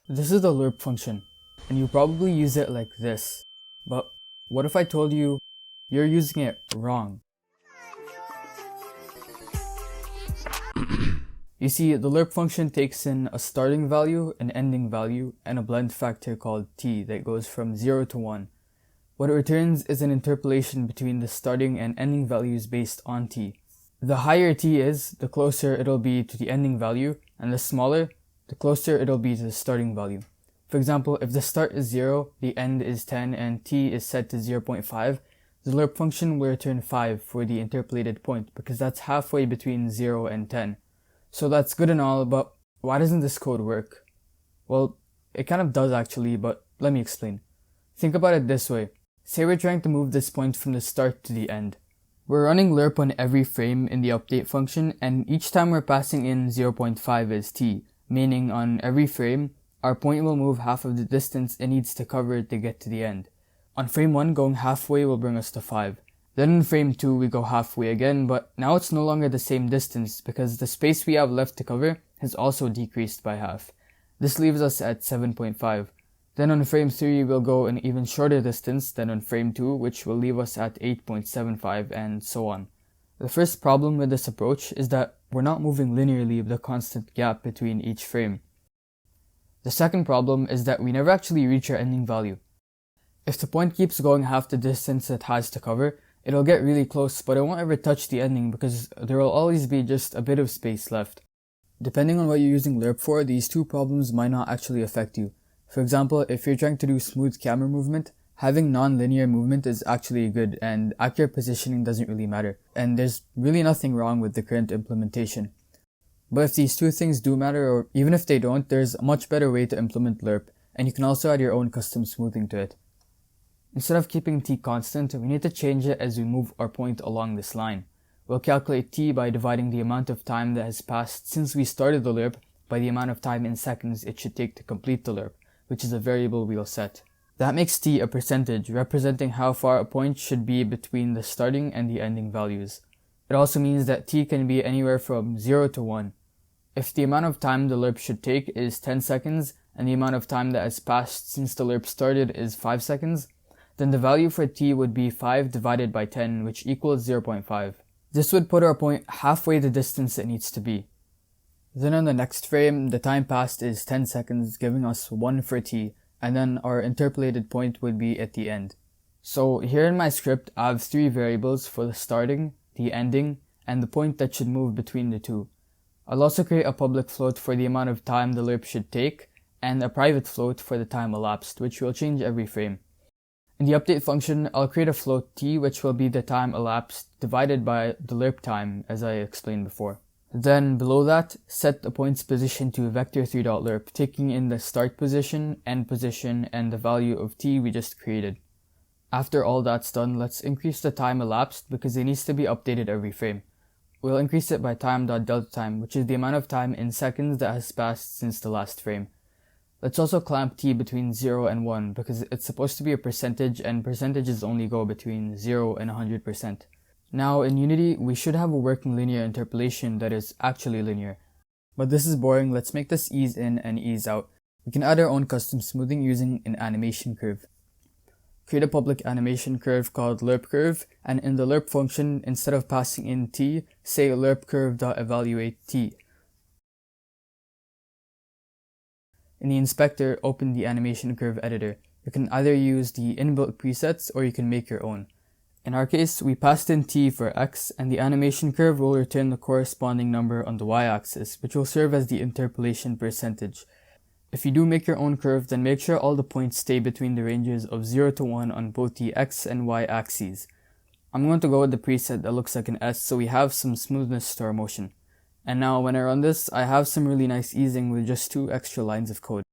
This is the lerp function, and you probably use it like this. But what if I told you you're using it wrong? You see, the lerp function takes in a starting value, an ending value, and a blend factor called t that goes from 0 to 1. What it returns is an interpolation between the starting and ending values based on t. The higher t is, the closer it'll be to the ending value, and the smaller, the closer it'll be to the starting value. For example, if the start is 0, the end is 10, and t is set to 0.5, the lerp function will return 5 for the interpolated point because that's halfway between 0 and 10. So that's good and all, but why doesn't this code work? Well, it kind of does actually, but let me explain. Think about it this way. Say we're trying to move this point from the start to the end. We're running lerp on every frame in the update function, and each time we're passing in 0.5 as t, meaning on every frame, our point will move half of the distance it needs to cover to get to the end. On frame 1, going halfway will bring us to 5. Then in frame 2, we go halfway again, but now it's no longer the same distance because the space we have left to cover has also decreased by half. This leaves us at 7.5. Then on frame 3, we'll go an even shorter distance than on frame 2, which will leave us at 8.75 and so on. The first problem with this approach is that we're not moving linearly with a constant gap between each frame. The second problem is that we never actually reach our ending value. If the point keeps going half the distance it has to cover, it'll get really close, but it won't ever touch the ending because there will always be just a bit of space left. Depending on what you're using lerp for, these two problems might not actually affect you. For example, if you're trying to do smooth camera movement, having non-linear movement is actually good and accurate positioning doesn't really matter. And there's really nothing wrong with the current implementation. But if these two things do matter, or even if they don't, there's a much better way to implement lerp, and you can also add your own custom smoothing to it. Instead of keeping t constant, we need to change it as we move our point along this line. We'll calculate t by dividing the amount of time that has passed since we started the lerp by the amount of time in seconds it should take to complete the lerp, which is a variable we'll set. That makes t a percentage, representing how far a point should be between the starting and the ending values. It also means that t can be anywhere from 0 to 1. If the amount of time the lerp should take is 10 seconds, and the amount of time that has passed since the lerp started is 5 seconds, then the value for t would be 5 divided by 10, which equals 0.5. This would put our point halfway the distance it needs to be. Then on the next frame, the time passed is 10 seconds, giving us 1 for t, and then our interpolated point would be at the end. So here in my script, I have 3 variables for the starting, the ending, and the point that should move between the two. I'll also create a public float for the amount of time the lerp should take, and a private float for the time elapsed, which will change every frame. In the update function, I'll create a float t, which will be the time elapsed divided by the lerp time, as I explained before. Then below that, set the point's position to vector3.lerp, taking in the start position, end position, and the value of t we just created. After all that's done, let's increase the time elapsed because it needs to be updated every frame. We'll increase it by time.deltaTime, which is the amount of time in seconds that has passed since the last frame. Let's also clamp t between 0 and 1 because it's supposed to be a percentage and percentages only go between 0 and 100%. Now in Unity, we should have a working linear interpolation that is actually linear. But this is boring, let's make this ease in and ease out. We can add our own custom smoothing using an AnimationCurve. Create a public AnimationCurve called LerpCurve, and in the lerp function, instead of passing in t, say LerpCurve.evaluateT. In the inspector, open the AnimationCurve editor. You can either use the inbuilt presets or you can make your own. In our case, we passed in t for x, and the AnimationCurve will return the corresponding number on the y-axis, which will serve as the interpolation percentage. If you do make your own curve, then make sure all the points stay between the ranges of 0 to 1 on both the x and y axes. I'm going to go with the preset that looks like an S so we have some smoothness to our motion. And now when I run this, I have some really nice easing with just 2 extra lines of code.